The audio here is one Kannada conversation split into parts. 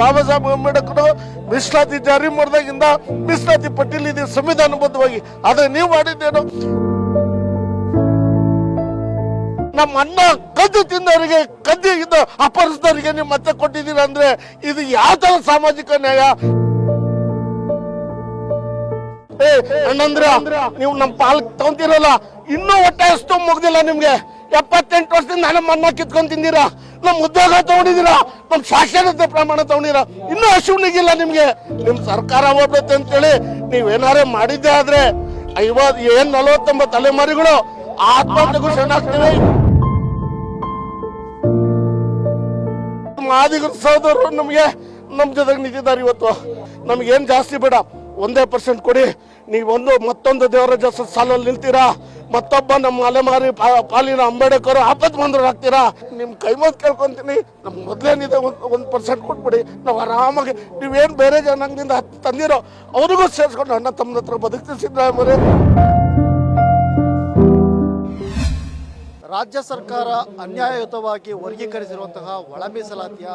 ಬಾಬಾ ಸಾಹೇಬ್ ಅಂಬೇಡ್ಕರ್ ಮೀಸಲಾತಿ ಜಾರಿ ಮಾಡಿದಾಗಿಂದ ಮೀಸಲಾತಿ ಪಟ್ಟಿಯಲ್ಲಿ ಇದೆ ಸಂವಿಧಾನಬದ್ಧವಾಗಿ. ಆದ್ರೆ ನೀವು ಮಾಡಿದ್ದೇನು? ನಮ್ಮ ಅನ್ನ ಕದ್ದು ತಿಂದವರಿಗೆ ಕದ್ದು ಇದ್ದ ಅಪರಿಸಿದವರಿಗೆ ನೀವು ಮತ್ತೆ ಕೊಟ್ಟಿದ್ದೀರಾ ಅಂದ್ರೆ ಇದು ಯಾವ ತರ ಸಾಮಾಜಿಕ ನ್ಯಾಯ? ಅಣ್ಣಂದ್ರ ನೀವು ನಮ್ಮ ಪಾಲ್ ತಗೊಂತೀರಲ್ಲ, ಇನ್ನೂ ಹೊಟ್ಟೆ ಅಷ್ಟು ಮುಗ್ದಿಲ್ಲ ನಿಮ್ಗೆ. 78 ವರ್ಷದಿಂದ ನಮ್ಮ ಅನ್ನ ಕಿತ್ಕೊಂಡ್ ತಿಂದಿರಾ, ನಮ್ ಉದ್ಯೋಗ ತಗೊಂಡಿದ್ದೀರಾ, ನಮ್ ಸಾಕ್ಷರತೆ ಪ್ರಮಾಣ ತಗೊಂಡಿರಾ, ಇನ್ನೂ ಹಸಿವಿಗಿಲ್ಲ ನಿಮ್ಗೆ. ನಿಮ್ ಸರ್ಕಾರ ಹೋಗ್ಬೇಕು ಅಂತೇಳಿ ನೀವೇನಾರೇ ಮಾಡಿದ್ದೆ ಆದ್ರೆ 49 ತಲೆಮಾರಿಗಳು ಆತ್ಮಹತ್ಯೆಗೂ ಶರಣಾಗ್ತವೆ. ಮಾದಿಗರ ಸಹೋದರರು ನಮ್ ಜೊತೆಗೆ ನಿಂತಿದ್ದಾರೆ. ಇವತ್ತು ನಮ್ಗೇನ್ ಜಾಸ್ತಿ ಬೇಡ, 1% ಕೊಡಿ. ನೀವೊಂದು ಮತ್ತೊಂದು ದೇವರಾಜ ಸಾಲಲ್ಲಿ ನಿಲ್ತೀರಾ, ಮತ್ತೊಬ್ಬ ನಮ್ಮ ಅಲೆಮಾರಿ ಪಾಲಿನ ಅಂಬೇಡ್ಕರ್ ಆಪತ್ ಬಂದ್ರು ಆಗ್ತೀರಾ? ನಿಮ್ ಕೈ ಮುಗಿದು ಕೇಳ್ಕೊಂತೀನಿ, ನಮ್ಗೆ ಮೊದ್ಲೇನಿದೆ 1% ಕೊಟ್ಬಿಡಿ. ನಾವು ಆರಾಮಾಗಿ ನೀವೇನ್ ಬೇರೆ ಜನಾಂಗದಿಂದ ತಂದಿರೋ ಅವ್ರಿಗೂ ಸೇರಿಸ್ಕೊಂಡು ಅಣ್ಣ ತಮ್ಮ ಹತ್ರ ಬದುಕ್ತಿಸಿದ್ರೆ. ರಾಜ್ಯ ಸರ್ಕಾರ ಅನ್ಯಾಯಯುತವಾಗಿ ವರ್ಗೀಕರಿಸಿರುವಂತಹ ಒಳ ಮೀಸಲಾತಿಯ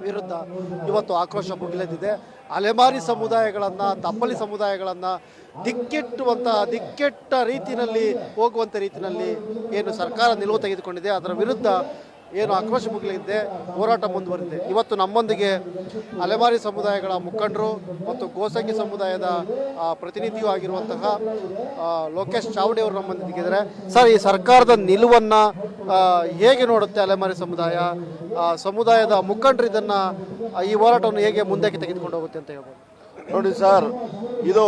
ವಿರುದ್ಧ ಇವತ್ತು ಆಕ್ರೋಶ ಭುಗಿಲೆದಿದೆ. ಅಲೆಮಾರಿ ಸಮುದಾಯಗಳನ್ನು, ತಪ್ಪಲಿ ಸಮುದಾಯಗಳನ್ನು ದಿಕ್ಕೆಟ್ಟ ರೀತಿಯಲ್ಲಿ ಹೋಗುವಂಥ ರೀತಿಯಲ್ಲಿ ಏನು ಸರ್ಕಾರ ನಿಲುವು ತೆಗೆದುಕೊಂಡಿದೆ, ಅದರ ವಿರುದ್ಧ ಏನು ಆಕ್ರೋಶ ಭುಗಿಲಿದೆ, ಹೋರಾಟ ಮುಂದುವರಿದಿದೆ. ಇವತ್ತು ನಮ್ಮೊಂದಿಗೆ ಅಲೆಮಾರಿ ಸಮುದಾಯಗಳ ಮುಖಂಡರು ಮತ್ತು ಗೋಸಂಗಿ ಸಮುದಾಯದ ಪ್ರತಿನಿಧಿಯೂ ಆಗಿರುವಂತಹ ಲೋಕೇಶ್ ಚಾವಡಿ ಅವರು ನಮ್ಮೊಂದಿಗಿದ್ದಾರೆ. ಸರ್, ಈ ಸರ್ಕಾರದ ನಿಲುವನ್ನು ಹೇಗೆ ನೋಡುತ್ತೆ ಅಲೆಮಾರಿ ಸಮುದಾಯದ ಮುಖಂಡರು ಇದನ್ನು, ಈ ಹೋರಾಟವನ್ನು ಹೇಗೆ ಮುಂದಕ್ಕೆ ತೆಗೆದುಕೊಂಡು ಹೋಗುತ್ತೆ ಅಂತ ಹೇಳ್ಬೋದು? ನೋಡಿ ಸರ್, ಇದು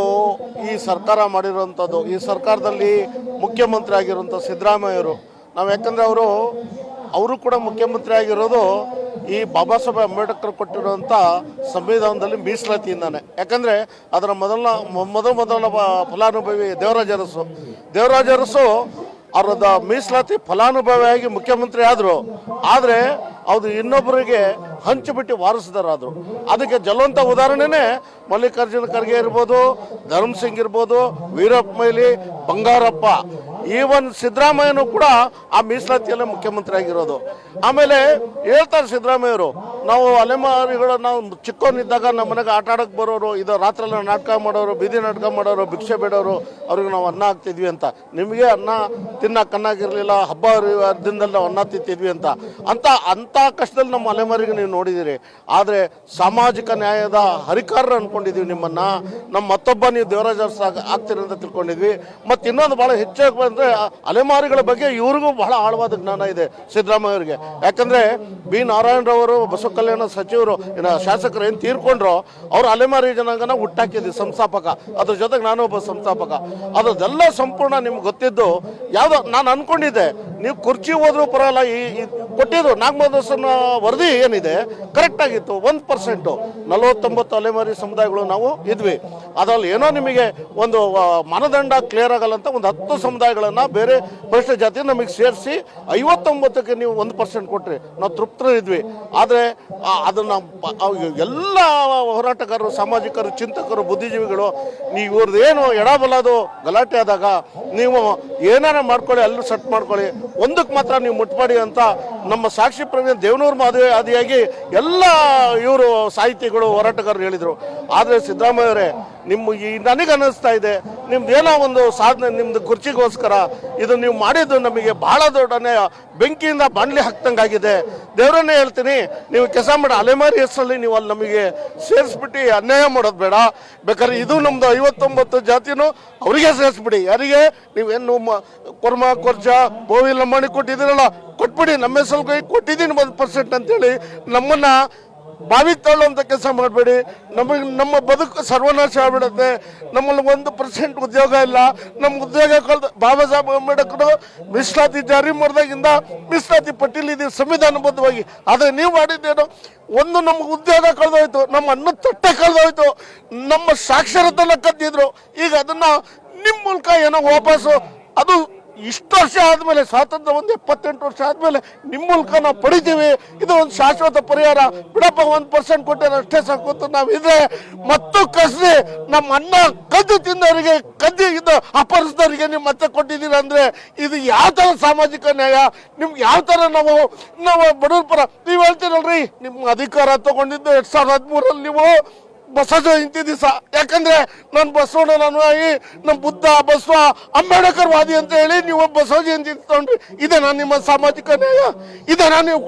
ಈ ಸರ್ಕಾರ ಮಾಡಿರುವಂಥದ್ದು, ಈ ಸರ್ಕಾರದಲ್ಲಿ ಮುಖ್ಯಮಂತ್ರಿ ಆಗಿರುವಂಥ ಸಿದ್ದರಾಮಯ್ಯವರು, ನಾವು ಯಾಕಂದರೆ ಅವರು ಕೂಡ ಮುಖ್ಯಮಂತ್ರಿ ಆಗಿರೋದು ಈ ಬಾಬಾ ಸಾಹೇಬ್ ಅಂಬೇಡ್ಕರ್ ಕೊಟ್ಟಿರುವಂಥ ಸಂವಿಧಾನದಲ್ಲಿ ಮೀಸಲಾತಿಯಿಂದಾನೆ. ಯಾಕಂದರೆ ಅದರ ಮೊದಲ ಫಲಾನುಭವಿ ದೇವರಾಜ ಅರಸು ಅವರದ ಮೀಸಲಾತಿ ಫಲಾನುಭವಿಯಾಗಿ ಮುಖ್ಯಮಂತ್ರಿ ಆದರು. ಆದರೆ ಅದು ಇನ್ನೊಬ್ಬರಿಗೆ ಹಂಚಿಬಿಟ್ಟು ವಾರಸುದಾರರಾದರು. ಅದಕ್ಕೆ ಜ್ವಲಂತ ಉದಾಹರಣೆನೇ ಮಲ್ಲಿಕಾರ್ಜುನ ಖರ್ಗೆ ಇರ್ಬೋದು, ಧರ್ಮಸಿಂಗ್ ಇರ್ಬೋದು, ವೀರಪ್ಪ ಮೊಯ್ಲಿ, ಬಂಗಾರಪ್ಪ, ಈವನ್ ಸಿದ್ದರಾಮಯ್ಯನೂ ಕೂಡ ಆ ಮೀಸಲಾತಿಯಲ್ಲೇ ಮುಖ್ಯಮಂತ್ರಿ ಆಗಿರೋದು. ಆಮೇಲೆ ಹೇಳ್ತಾರೆ ಸಿದ್ದರಾಮಯ್ಯವರು, ನಾವು ಅಲೆಮಾರಿಗಳು, ನಾವು ಚಿಕ್ಕವನಿದ್ದಾಗ ನಮ್ಮ ಮನೆಗೆ ಆಟ ಆಡೋಕ್ಕೆ ಬರೋರು, ಇದು ರಾತ್ರೆಲ್ಲ ನಾಟಕ ಮಾಡೋರು, ಬೀದಿ ನಾಟಕ ಮಾಡೋರು, ಭಿಕ್ಷೆ ಬೇಡೋರು, ಅವ್ರಿಗೆ ನಾವು ಅನ್ನ ಹಾಕ್ತಿದ್ವಿ ಅಂತ. ನಿಮಗೆ ಅನ್ನ ತಿನ್ನಕ್ಕಾಗಿರಲಿಲ್ಲ, ಹಬ್ಬ ದಿನದಲ್ಲಿ ನಾವು ಅನ್ನ ತಿಂತಿದ್ವಿ ಅಂತ ಕಷ್ಟದಲ್ಲಿ ನಮ್ಮ ಅಲೆಮಾರಿಗೆ ನೀವು ನೋಡಿದ್ದೀರಿ. ಆದರೆ ಸಾಮಾಜಿಕ ನ್ಯಾಯದ ಹರಿಕಾರರು ಅಂದ್ಕೊಂಡಿದ್ದೀವಿ ನಿಮ್ಮನ್ನು. ನಮ್ಮ ಮತ್ತೊಬ್ಬ ನೀವು ದೇವರಾಜ ಆಗ್ತೀರಿ ಅಂತ ತಿಳ್ಕೊಂಡಿದ್ವಿ. ಮತ್ತು ಇನ್ನೊಂದು ಭಾಳ ಹೆಚ್ಚಾಗಿ ಬಂದರೆ ಅಲೆಮಾರಿಗಳ ಬಗ್ಗೆ ಇವ್ರಿಗೂ ಬಹಳ ಆಳವಾದ ಜ್ಞಾನ ಇದೆ ಸಿದ್ದರಾಮಯ್ಯ ಅವರಿಗೆ. ಯಾಕಂದರೆ ಬಿ ನಾರಾಯಣರವರು ಬಸವ ಕಲ್ಯಾಣ ಸಚಿವರು ಶಾಸಕರು ಏನು ತೀರ್ಕೊಂಡ್ರು, ಅವರು ಅಲೆಮಾರಿ ಜನಾಂಗನ ಹುಟ್ಟಾಕಿದ್ವಿ ಸಂಸ್ಥಾಪಕ, ಅದ್ರ ಜೊತೆಗೆ ನಾನು ಒಬ್ಬ ಸಂಸ್ಥಾಪಕ. ಅದೆಲ್ಲ ಸಂಪೂರ್ಣ ನಿಮ್ಗೆ ಗೊತ್ತಿದ್ದು. ಯಾವುದೋ ನಾನು ಅಂದ್ಕೊಂಡಿದ್ದೆ ನೀವು ಕುರ್ಚಿ ಹೋದ್ರೂ ಪರವಾಗಿಲ್ಲ, ಈ ಕೊಟ್ಟಿದ್ದು ನಾಗಮಹದೇವನ ವರದಿ ಏನಿದೆ ಕರೆಕ್ಟ್ ಆಗಿತ್ತು. 1% 49 ಅಲೆಮಾರಿ ಸಮುದಾಯಗಳು ನಾವು ಇದ್ವಿ. ಅದರಲ್ಲಿ ಏನೋ ನಿಮಗೆ ಒಂದು ಮಾನದಂಡ ಕ್ಲಿಯರ್ ಆಗಲ್ಲ ಅಂತ ಒಂದು 10 ಸಮುದಾಯಗಳನ್ನು ಬೇರೆ ಪರಿಶಿಷ್ಟ ಜಾತಿ ನಮಗೆ ಸೇರಿಸಿ 59ಕ್ಕೆ ನೀವು 1% ಕೊಟ್ರಿ, ನಾವು ತೃಪ್ತರು ಇದ್ವಿ. ಆದರೆ ಅದನ್ನು ಎಲ್ಲ ಹೋರಾಟಗಾರರು, ಸಾಮಾಜಿಕರು, ಚಿಂತಕರು, ಬುದ್ಧಿಜೀವಿಗಳು, ನೀವು ಇವ್ರದ್ದು ಏನು ಎಡಬಲದು ಗಲಾಟೆ ಆದಾಗ ನೀವು ಏನಾರ ಮಾಡ್ಕೊಳ್ಳಿ, ಅಲ್ಲೂ ಸೆಟ್ ಮಾಡ್ಕೊಳ್ಳಿ, ಒಂದಕ್ಕೆ ಮಾತ್ರ ನೀವು ಮುಟ್ಪಾಡಿ ಅಂತ ನಮ್ಮ ಸಾಕ್ಷಿ ಪ್ರಜ್ಞೆ ದೇವನೂರು ಆದಿಯಾಗಿ ಎಲ್ಲ ಇವರು ಸಾಹಿತಿಗಳು, ಹೋರಾಟಗಾರರು ಹೇಳಿದರು. ಆದರೆ ಸಿದ್ದರಾಮಯ್ಯ ಅವರೇ, ನನಗೆ ಅನ್ನಿಸ್ತಾ ಇದೆ ನಿಮ್ದು ಏನೋ ಒಂದು ಸಾಧನೆ, ನಿಮ್ದು ಕುರ್ಚಿಗೋಸ್ಕರ ಇದು ನೀವು ಮಾಡಿದ್ದು ನಮಗೆ ಬಹಳ ದೊಡ್ಡನೇ ಬೆಂಕಿಯಿಂದ ಬಾಣಲಿ ಹಾಕ್ದಂಗಾಗಿದೆ. ದೇವರನ್ನೇ ಹೇಳ್ತೀನಿ, ನೀವು ಕೆಲಸ ಮಾಡಿ ಅಲೆಮಾರಿ ಹೆಸರಲ್ಲಿ ನೀವು ಅಲ್ಲಿ ನಮಗೆ ಸೇರಿಸ್ಬಿಟ್ಟು ಅನ್ಯಾಯ ಮಾಡೋದು ಬೇಡ. ಬೇಕಾದ್ರೆ ಇದು ನಮ್ಮದು 59 ಜಾತಿನೂ ಅವರಿಗೆ ಸೇರಿಸ್ಬಿಡಿ. ಯಾರಿಗೆ ನೀವೇನು ಕೊರ್ಮ ಕೊರ್ಚ ಬೋವಿಲ್ ಲಂಬಾಣಿ ಕೊಟ್ಟಿದ್ದೀರಲ್ಲ, ಕೊಟ್ಬಿಡಿ. ನಮ್ಮ ಹೆಸರು ಕೊಟ್ಟಿದ್ದೀನಿ 1% ಅಂತೇಳಿ ನಮ್ಮನ್ನು ಬಾವಿಗೆ ತಳ್ಳುವಂಥ ಕೆಲಸ ಮಾಡಬೇಡಿ. ನಮ್ಮ ಬದುಕು ಸರ್ವನಾಶ ಆಗ್ಬಿಡುತ್ತೆ. ನಮ್ಮಲ್ಲಿ 1% ಉದ್ಯೋಗ ಇಲ್ಲ. ನಮ್ಮ ಉದ್ಯೋಗ ಕಳೆದು ಬಾಬಾ ಸಾಹೇಬ್ ಅಂಬೇಡ್ಕರ್ ಮೀಸಲಾತಿ ಜಾರಿ ಮಾಡಿದಾಗಿಂದ ಮೀಸಲಾತಿ ಪಟ್ಟಿಯಲ್ಲಿ ಇದೆ ಸಂವಿಧಾನಬದ್ಧವಾಗಿ. ಆದರೆ ನೀವು ಮಾಡಿದ್ದೇನು? ಒಂದು ನಮ್ಗೆ ಉದ್ಯೋಗ ಕಳೆದೋಯ್ತು, ನಮ್ಮ ಅನ್ನ ತಟ್ಟೆ ಕಳೆದೋಯ್ತು, ನಮ್ಮ ಸಾಕ್ಷರತೆಲ್ಲ ಕದ್ದಿದ್ರು. ಈಗ ಅದನ್ನು ನಿಮ್ಮ ಮೂಲಕ ಏನೋ ವಾಪಸ್ಸು ಅದು ಇಷ್ಟು ವರ್ಷ ಆದಮೇಲೆ ಸ್ವಾತಂತ್ರ್ಯ ಒಂದು 78 ವರ್ಷ ಆದಮೇಲೆ ನಿಮ್ಮ ಮೂಲಕ ನಾವು ಪಡಿತೀವಿ. ಇದು ಒಂದು ಶಾಶ್ವತ ಪರಿಹಾರ. ಬಿಡಪ್ಪ 1% ಕೊಟ್ಟರೆ ಅಷ್ಟೇ ಸಾಕು ಅಂತ ನಾವಿದ್ರೆ ಮತ್ತು ಕಸಿ ನಮ್ಮ ಅನ್ನ ಕದ್ದು ತಿಂದವರಿಗೆ ಕದ್ದು ಇದು ಅಪರಿಸಿದವರಿಗೆ ನೀವು ಮತ್ತೆ ಕೊಟ್ಟಿದ್ದೀರ ಅಂದರೆ ಇದು ಯಾವ ಥರ ಸಾಮಾಜಿಕ ನ್ಯಾಯ? ನಿಮ್ಗೆ ಯಾವ ಥರ ನಾವು ಬಡವ್ರ ಪರ ನೀವು ಹೇಳ್ತೀರಲ್ರಿ, ನಿಮ್ಮ ಅಧಿಕಾರ ತಗೊಂಡಿದ್ದು 2013 ನೀವು ಬಸವ ಜಯಂತಿ ದಿವಸ. ಯಾಕಂದ್ರೆ ನಾನು ಬಸವಣ್ಣನ ಅನುಯಾಯಿ, ನಮ್ಮ ಬುದ್ಧ ಬಸವ ಅಂಬೇಡ್ಕರ್ ವಾದಿ ಅಂತ ಹೇಳಿ ನೀವು ಬಸವ ಜಯಂತಿ ತಗೊಂಡ್ರಿ. ಇದೇನಾ ನಿಮ್ಮ ಸಾಮಾಜಿಕ ನ್ಯಾಯ? ಇದೇನಾ ನೀವು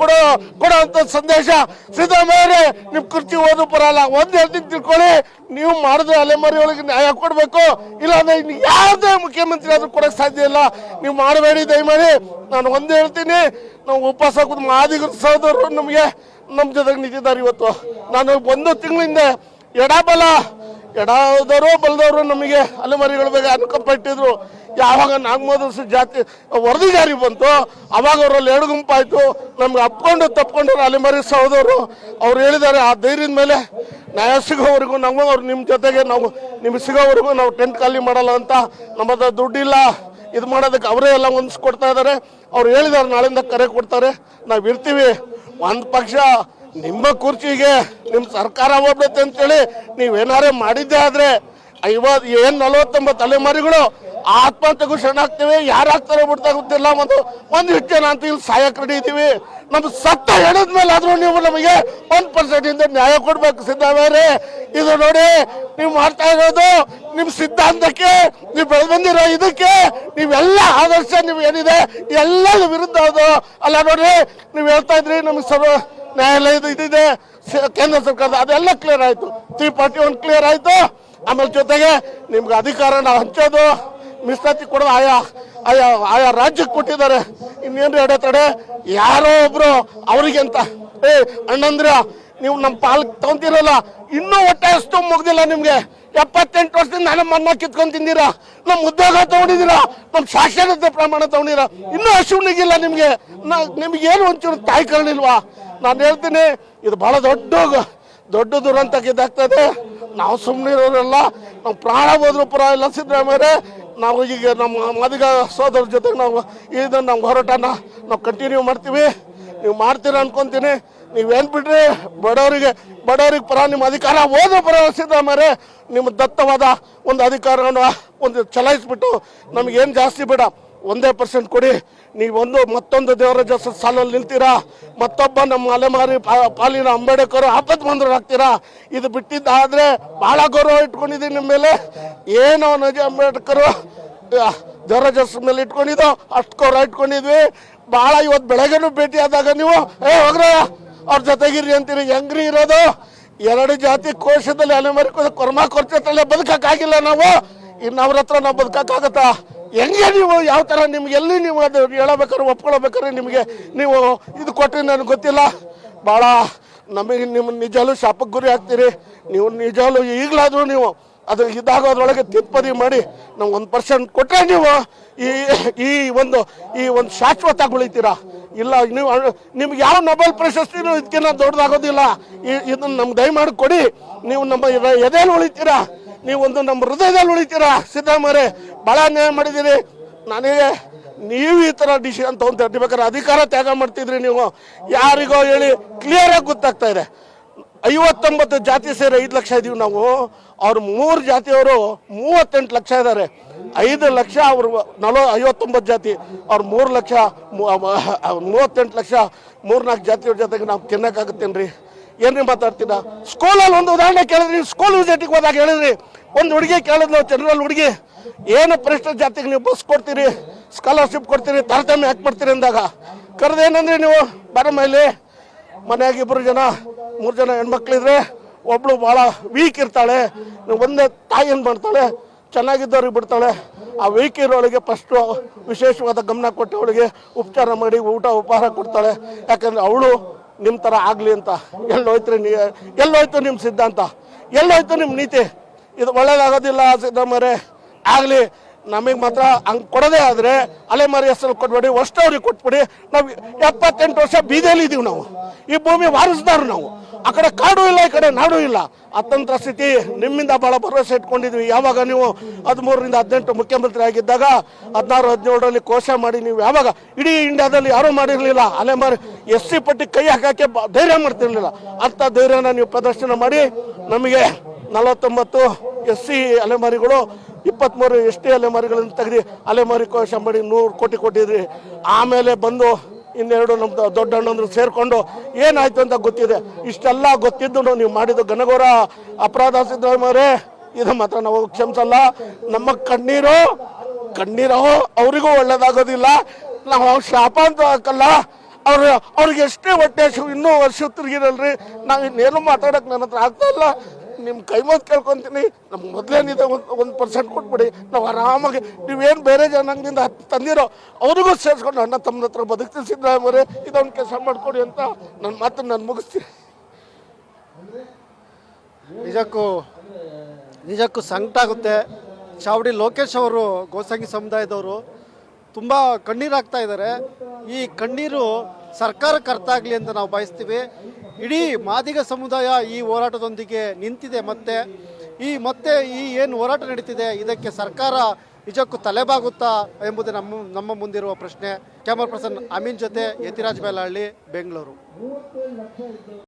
ಕೊಡೋಂಥ ಸಂದೇಶ? ಸಿದ್ದರಾಮಯ್ಯರೇ, ನಿಮ್ಮ ಕುರ್ಚಿ ಓದು ಬರಲ್ಲ. ಒಂದು ಹೇಳ್ತೀನಿ ತಿಳ್ಕೊಳ್ಳಿ, ನೀವು ಮಾಡಿದ್ರೆ ಅಲೆಮಾರಿ ಒಳಗೆ ನ್ಯಾಯ ಕೊಡಬೇಕು. ಇಲ್ಲಾಂದ್ರೆ ಇನ್ನು ಯಾವುದೇ ಮುಖ್ಯಮಂತ್ರಿ ಆದ್ರೂ ಕೊಡೋಕೆ ಸಾಧ್ಯ ಇಲ್ಲ. ನೀವು ಮಾಡಬೇಡಿ ದಯಮಾಡಿ. ನಾನು ಒಂದು ಹೇಳ್ತೀನಿ, ನಾವು ಉಪವಾಸ ಹಾಕೋದು ಮಾದಿಗರ ಸಹೋದರರು ನಮಗೆ ನಮ್ಮ ಜೊತೆಗೆ ನಿಂತಿದ್ದಾರೆ. ಇವತ್ತು ನಾನು 1 ತಿಂಗಳಿಂದ ಎಡದವರು ಬಲದವರು ನಮಗೆ ಅಲೆಮಾರಿಗಳ ಬಗ್ಗೆ ಅನುಕಂಪಿಟ್ಟಿದ್ರು. ಯಾವಾಗ ನಾಗಮೋದರ್ಸಿ ಜಾತಿ ವರದಿ ಜಾರಿ ಬಂತು ಅವಾಗ ಅವರಲ್ಲಿ 2 ಗುಂಪಾಯಿತು. ನಮ್ಗೆ ತಪ್ಪಿಕೊಂಡು ಅಲೆಮಾರಿ ಸಹೋದರರು ಅವ್ರು ಹೇಳಿದ್ದಾರೆ, ಆ ಧೈರ್ಯದ ಮೇಲೆ ನ್ಯಾಯ ಸಿಗೋವರೆಗೂ ಅವ್ರು ನಿಮ್ಮ ಜೊತೆಗೆ ನಿಮ್ಗೆ ಸಿಗೋವರೆಗೂ ನಾವು ಟೆಂಟ್ ಖಾಲಿ ಮಾಡಲ್ಲ ಅಂತ. ನಮ್ಮ ಹತ್ರ ದುಡ್ಡಿಲ್ಲ ಇದು ಮಾಡೋದಕ್ಕೆ, ಅವರೇ ಎಲ್ಲ ಹೊಂದಿಸ್ಕೊಡ್ತಾ ಇದ್ದಾರೆ. ಅವ್ರು ಹೇಳಿದ್ದಾರೆ ನಾಳೆಯಿಂದ ಕರೆ ಕೊಡ್ತಾರೆ, ನಾವು ಇರ್ತೀವಿ. ಒಂದು ಪಕ್ಷ ನಿಮ್ಮ ಕುರ್ಚಿಗೆ ನಿಮ್ಮ ಸರ್ಕಾರ ಹೋಗ್ಬೇಕು ಅಂತೇಳಿ ನೀವೇನಾರೇ ಮಾಡಿದ್ದೆ ಆದರೆ 49 ತಲೆಮಾರಿಗಳು ಆತ್ಮಹತ್ಯೆಗೂ ಶರಣಾಗ್ತೀವಿ. ಯಾರು ಆಗ್ತಾರೋ ಬಿಡ್ತಾ ಗೊತ್ತಿಲ್ಲ. ಒಂದು ಜನ ಅಂತ ಇಲ್ಲಿ ಸಾಯಕ್ಕೆ ರೆಡಿ ಇದ್ದೀವಿ. ನಮ್ಮ ಸತ್ತ ಎಣದ ಮೇಲೆ ಆದರೂ ನೀವು ನಮಗೆ 1% ನ್ಯಾಯ ಕೊಡ್ಬೇಕು ಸಿದ್ದರಾಮಯ್ಯರೇ. ಇದು ನೋಡಿ, ನೀವು ಮಾಡ್ತಾ ಇರೋದು ನಿಮ್ಮ ಸಿದ್ಧಾಂತಕ್ಕೆ, ನೀವು ಬೆಳೆದು ಬಂದಿರೋ ಇದಕ್ಕೆ, ನೀವೆಲ್ಲ ಆದರ್ಶ ನೀವು ಏನಿದೆ ಎಲ್ಲದ ವಿರುದ್ಧ ಅದು ಅಲ್ಲ. ನೋಡಿ, ನೀವು ಹೇಳ್ತಾ ಇದ್ರಿ ನಮಗೆ ನ್ಯಾಯಾಲಯದ ಇದಿದೆ ಕೇಂದ್ರ ಸರ್ಕಾರದ, ಅದೆಲ್ಲ ಕ್ಲಿಯರ್ ಆಯಿತು. 341 ಕ್ಲಿಯರ್ ಆಯಿತು. ಆಮೇಲೆ ಜೊತೆಗೆ ನಿಮ್ಗೆ ಅಧಿಕಾರನ ಹಂಚೋದು, ಮೀಸಲಾತಿ ಕೊಡೋದು ಆಯಾ ರಾಜ್ಯಕ್ಕೆ ಕೊಟ್ಟಿದ್ದಾರೆ. ಇನ್ನೇನು ಅಡೆತಡೆ? ಯಾರೋ ಒಬ್ರು ಅವರಿಗೆ ಅಂತ ಅಣ್ಣಂದ್ರ ನೀವು ನಮ್ಮ ಪಾಲಕ್ ತಗೊಂತಿರಲ್ಲ, ಇನ್ನೂ ಹೊಟ್ಟೆ ಅಷ್ಟು ಮುಗ್ದಿಲ್ಲ ನಿಮ್ಗೆ. 78 ವರ್ಷದಿಂದ ನಮ್ಮ ಅನ್ನ ಕಿತ್ಕೊಂಡು ತಿಂದಿರಾ, ನಮ್ಮ ಉದ್ಯೋಗ ತಗೊಂಡಿದ್ದೀರಾ, ನಮ್ಮ ಸಾಕ್ಷರತೆ ಪ್ರಮಾಣ ತಗೊಂಡಿರಾ, ಇನ್ನೂ ಹಸಿವಿನಿಗಿಲ್ಲ ನಿಮ್ಗೆ. ನಿಮ್ಗೇನು ಒಂಚೂರು ತಾಯಿ ಕರಣಿಲ್ವಾ? ನಾನು ಹೇಳ್ತೀನಿ, ಇದು ಬಹಳ ದೊಡ್ಡ ದುರಂತ ಇದಾಗ್ತದೆ. ನಾವು ಸುಮ್ಮನೆ ಇರೋರೆಲ್ಲ, ನಾವು ಪ್ರಾಣ ಹೋದ್ರು ಪರ ಇಲ್ಲ ಸಿದ್ದರಾಮಯ್ಯರೇ. ನಾವು ಈಗ ನಮ್ಮ ಮಾದಿಗ ಸೋದರ ಜೊತೆಗೆ ನಮ್ಮ ಹೋರಾಟನ ನಾವು ಕಂಟಿನ್ಯೂ ಮಾಡ್ತೀವಿ. ನೀವು ಮಾಡ್ತೀರಾ ಅನ್ಕೊಂತೀನಿ. ನೀವೇನು ಬಿಡ್ರಿ, ಬಡವರಿಗೆ ಪರ ನಿಮ್ಮ ಅಧಿಕಾರ ಹೋದ್ರು ಪರ ಸಿದ್ದರಾಮಯ್ಯರೇ. ನಿಮ್ಮ ದತ್ತವಾದ ಒಂದು ಅಧಿಕಾರವನ್ನು ಚಲಾಯಿಸ್ಬಿಟ್ಟು ನಮಗೇನು ಜಾಸ್ತಿ ಬೇಡ, 1% ಕೊಡಿ. ನೀವೊಂದು ಮತ್ತೊಂದು ದೇವರಾಜ ಸಾಲಲ್ಲಿ ನಿಲ್ತೀರಾ, ಮತ್ತೊಬ್ಬ ನಮ್ಮ ಅಲೆಮಾರಿ ಪಾಲಿನ ಅಂಬೇಡ್ಕರ್ ಆಪತ್ಮಂದ್ರು ಆಗ್ತೀರಾ. ಇದು ಬಿಟ್ಟಿದ್ದಾದರೆ ಭಾಳ ಗೌರವ ಇಟ್ಕೊಂಡಿದ್ದೀನಿ ನಿಮ್ಮ ಮೇಲೆ. ಏನೋ ನಜಿ ಅಂಬೇಡ್ಕರ್ ದೇವರಾಜ ಮೇಲೆ ಇಟ್ಕೊಂಡಿದ್ದೋ ಅಷ್ಟು ಗೌರವ ಇಟ್ಕೊಂಡಿದ್ವಿ. ಭಾಳ ಇವತ್ತು ಬೆಳಗ್ಗೆನೂ ಭೇಟಿ ಆದಾಗ ನೀವು ಹೋಗ್ರಯ್ಯ ಅವ್ರ ಜೊತೆಗಿರಿ ಅಂತೀರಿ. ಹೆಂಗ್ರಿ ಇರೋದು? 2 ಜಾತಿ ಕೋಶದಲ್ಲಿ ಅಲೆಮಾರಿ ಕೊರ್ಮ ಕೊರ್ಚತ್ತಲ್ಲೇ ಬದುಕಕ್ಕಾಗಿಲ್ಲ ನಾವು. ಇನ್ನು ಅವ್ರ ಹತ್ರ ನಾವು ಬದುಕಕ್ಕಾಗತ್ತಾ? ಹೆಂಗೆ ನೀವು ಯಾವ ಥರ ನಿಮ್ಗೆ ಎಲ್ಲಿ ನೀವು ಅದು ಹೇಳಬೇಕಾದ್ರೆ ಒಪ್ಕೊಳ್ಬೇಕಾದ್ರೆ ನಿಮಗೆ ನೀವು ಇದು ಕೊಟ್ಟರೆ ನನಗೆ ಗೊತ್ತಿಲ್ಲ. ಭಾಳ ನಮಗೆ ನಿಮ್ಮ ನಿಜಾಲು ಶಾಪಕ್ಕೆ ಗುರಿ ಆಗ್ತೀರಿ. ನೀವು ನಿಜಾಲು ಈಗಲಾದರೂ ನೀವು ಅದು ಇದಾಗೋದ್ರೊಳಗೆ ತಿದ್ದುಪಡಿ ಮಾಡಿ ನಮ್ಗೆ 1% ಕೊಟ್ಟರೆ ನೀವು ಈ ಒಂದು ಶಾಶ್ವತ ಉಳಿತೀರಾ. ಇಲ್ಲ ನಿಮ್ಗೆ ಯಾವ ನೊಬೆಲ್ ಪ್ರಶಸ್ತಿನೂ ಇದಕ್ಕಿಂತ ದೊಡ್ಡದಾಗೋದಿಲ್ಲ. ಇದನ್ನು ನಮ್ಗೆ ದಯಮಾಡಿ ಕೊಡಿ. ನೀವು ನಮ್ಮ ಎದೆಯಲ್ಲಿ ಉಳಿತೀರಾ, ನೀವು ನಮ್ಮ ಹೃದಯದಲ್ಲಿ ಉಳಿತೀರಾ ಸಿದ್ದರಾಮಯ್ಯರೇ. ಭಾಳ ಅನ್ಯಾಯ ಮಾಡಿದ್ದೀರಿ. ನನಗೆ ನೀವು ಈ ಥರ ಡಿಸಿಷನ್ ತೊಗೊಂತ ಬೇಕಾದ್ರೆ ಅಧಿಕಾರ ತ್ಯಾಗ ಮಾಡ್ತಿದ್ರಿ. ನೀವು ಯಾರಿಗೋ ಹೇಳಿ ಕ್ಲಿಯರಾಗಿ ಗೊತ್ತಾಗ್ತಾ ಇದೆ. 59 ಜಾತಿ ಸೇರಿ 5 ಲಕ್ಷ ಇದೀವಿ ನಾವು. ಅವ್ರು 3 ಜಾತಿಯವರು 38 ಲಕ್ಷ ಇದ್ದಾರೆ. 5 ಲಕ್ಷ ಅವರು 59 ಜಾತಿ, ಅವ್ರು 3 ಲಕ್ಷ 38 ಲಕ್ಷ. 3-4 ಜಾತಿಯವ್ರ ಜೊತೆಗೆ ನಾವು ತಿನ್ನಕ್ಕಾಗತ್ತೇನ್ರಿ? ಏನ್ರಿ ಮಾತಾಡ್ತೀರಾ? ಸ್ಕೂಲಲ್ಲಿ ಒಂದು ಉದಾಹರಣೆ ಕೇಳಿದ್ರಿ. ಸ್ಕೂಲ್ ವಿಸಿಟಿಗೆ ಹೋದಾಗ ಹೇಳಿದ್ರಿ, ಒಂದು ಹುಡುಗಿ ಕೇಳಿದ್ಲು, ಜನರಲ್ ಹುಡುಗಿ, ಏನು ಪರಿಶಿಷ್ಟ ಜಾತಿಗೆ ನೀವು ಬಸ್ ಕೊಡ್ತೀರಿ, ಸ್ಕಾಲರ್ಶಿಪ್ ಕೊಡ್ತೀರಿ, ತಾರತಮ್ಯ ಯಾಕೆ ಮಾಡ್ತೀರಿ ಅಂದಾಗ ಕರೆದೇನಂದ್ರಿ ನೀವು? ಬರ ಮೇಲೆ ಮನೆಯಾಗ 2 ಜನ 3 ಜನ ಹೆಣ್ಮಕ್ಳಿದ್ರೆ ಒಬ್ಳು ಭಾಳ ವೀಕ್ ಇರ್ತಾಳೆ, ಒಂದೇ ತಾಯಿ ಏನು ಮಾಡ್ತಾಳೆ, ಚೆನ್ನಾಗಿದ್ದವ್ರಿಗೆ ಬಿಡ್ತಾಳೆ. ಆ ವೀಕ್ ಇರೋಳಿಗೆ ಫಸ್ಟು ವಿಶೇಷವಾದ ಗಮನ ಕೊಟ್ಟು ಅವಳಿಗೆ ಉಪಚಾರ ಮಾಡಿ ಊಟ ಉಪಹಾರ ಕೊಡ್ತಾಳೆ. ಯಾಕಂದರೆ ಅವಳು ನಿಮ್ಮ ಥರ ಆಗಲಿ ಅಂತ. ಎಲ್ಲೋಯ್ತು ನಿಮ್ಮ ಸಿದ್ಧಾಂತ? ಎಲ್ಲೋಯ್ತು ನಿಮ್ಮ ನೀತಿ? ಇದು ಒಳ್ಳೇದಾಗೋದಿಲ್ಲ ಸಿದ್ದರಾಮಯ್ಯರೇ. ಆಗಲಿ, ನಮಗೆ ಮಾತ್ರ ಹಂಗೆ ಕೊಡೋದೇ ಆದರೆ ಅಲೆಮಾರಿ ಹೆಸರು ಕೊಟ್ಬಿಡಿ, ಅಷ್ಟವ್ರಿಗೆ ಕೊಟ್ಬಿಡಿ. ನಾವು 78 ವರ್ಷ ಬೀದಿಯಲ್ಲಿ ಇದ್ದೀವಿ. ನಾವು ಈ ಭೂಮಿ ವಾರಸ್ದಾರು. ನಾವು ಆ ಕಡೆ ಕಾಡು ಇಲ್ಲ, ಈ ಕಡೆ ನಾಡು ಇಲ್ಲ. ಅತಂತ್ರ ಸ್ಥಿತಿ. ನಿಮ್ಮಿಂದ ಭಾಳ ಭರವಸೆ ಇಟ್ಕೊಂಡಿದ್ವಿ. ಯಾವಾಗ ನೀವು 13ರಿಂದ 18 ಮುಖ್ಯಮಂತ್ರಿ ಆಗಿದ್ದಾಗ 16, 17ರಲ್ಲಿ ಕೋಶ ಮಾಡಿ ನೀವು ಯಾವಾಗ ಇಡೀ ಇಂಡಿಯಾದಲ್ಲಿ ಯಾರೂ ಮಾಡಿರಲಿಲ್ಲ. ಅಲೆಮಾರಿ SC ಪಟ್ಟಿ ಕೈ ಹಾಕಕ್ಕೆ ಧೈರ್ಯ ಮಾಡ್ತಿರ್ಲಿಲ್ಲ. ಅಂಥ ಧೈರ್ಯನ ನೀವು ಪ್ರದರ್ಶನ ಮಾಡಿ ನಮಗೆ 49 SC ಅಲೆಮಾರಿಗಳು, 23 ST ಅಲೆಮಾರಿಗಳನ್ನು ತೆಗೆದು ಅಲೆಮಾರಿ ಕೋಶ ಮಾಡಿ 100 ಕೋಟಿ ಕೊಟ್ಟಿದ್ರಿ. ಆಮೇಲೆ ಬಂದು ಇನ್ನೆರಡು ನಮ್ದು ದೊಡ್ಡ ಅಣ್ಣಂದ್ರು ಸೇರಿಕೊಂಡು ಏನಾಯ್ತು ಅಂತ ಗೊತ್ತಿದೆ. ಇಷ್ಟೆಲ್ಲ ಗೊತ್ತಿದ್ದು ನೀವು ಮಾಡಿದ್ದು ಘನಘೋರ ಅಪರಾಧ. ಸಿದ್ದರಾಮಯ್ಯವರೇ, ಇದು ಮಾತ್ರ ನಾವು ಕ್ಷಮಿಸಲ್ಲ. ನಮ್ಮ ಕಣ್ಣೀರು ಅವರಿಗೂ ಒಳ್ಳೇದಾಗೋದಿಲ್ಲ. ನಾವು ಶಾಪ ಅಂತ ಹಾಕಲ್ಲ. ಅವ್ರಿಗೆ ಎಷ್ಟೇ ಹೊಟ್ಟೆ ಇನ್ನೂ ವರ್ಷ ತಿರುಗಿರಲ್ರಿ. ನಾವು ಇನ್ನೇನು ಮಾತಾಡೋಕೆ ನನ್ನ ಹತ್ರ ಆಗ್ತಾ ಇಲ್ಲ. ನಿಮ್ಮ ಕೈ ಮುಗಿದು ಕೇಳ್ಕೊತೀನಿ, ನಮ್ಗೆ ಮೊದಲೇನಿದೆ 1% ಕೊಟ್ಬಿಡಿ. ನಾವು ಆರಾಮಾಗಿ ನೀವೇನು ಬೇರೆ ಜನಾಂಗದಿಂದ ತಂದಿರೋ ಅವ್ರಿಗೂ ಸೇರಿಸ್ಕೊಂಡು ಅಣ್ಣ ತಮ್ಮ ಹತ್ರ ಬದುಕ್ತೀನಿ ಸಿದ್ದರಾಮಯ್ಯವರೇ, ಇದೊಂದು ಕೆಲಸ ಮಾಡಿಕೊಡಿ ಅಂತ ನನ್ನ ಮಾತನ್ನು ನಾನು ಮುಗಿಸ್ತೀನಿ. ನಿಜಕ್ಕೂ ಸಂಕಟ ಆಗುತ್ತೆ. ಚಾವಡಿ ಲೋಕೇಶ್ ಅವರು ಗೋಸಂಗಿ ಸಮುದಾಯದವರು ತುಂಬ ಕಣ್ಣೀರಾಗ್ತಾ ಇದ್ದಾರೆ. ಈ ಕಣ್ಣೀರು ಸರ್ಕಾರಕ್ಕೆ ಅರ್ಥ ಆಗಲಿ ಅಂತ ನಾವು ಬಯಸ್ತೀವಿ. ಇಡೀ ಮಾದಿಗ ಸಮುದಾಯ ಈ ಹೋರಾಟದೊಂದಿಗೆ ನಿಂತಿದೆ. ಮತ್ತೆ ಈ ಏನು ಹೋರಾಟ ನಡೀತಿದೆ ಇದಕ್ಕೆ ಸರ್ಕಾರ ನಿಜಕ್ಕೂ ತಲೆಬಾಗುತ್ತಾ ಎಂಬುದೇ ನಮ್ಮ ಮುಂದಿರುವ ಪ್ರಶ್ನೆ. ಕ್ಯಾಮರಾ ಪರ್ಸನ್ ಅಮೀನ್ ಜೊತೆ ಯತಿರಾಜ್ ಬೇಲಹಳ್ಳಿ, ಬೆಂಗಳೂರು.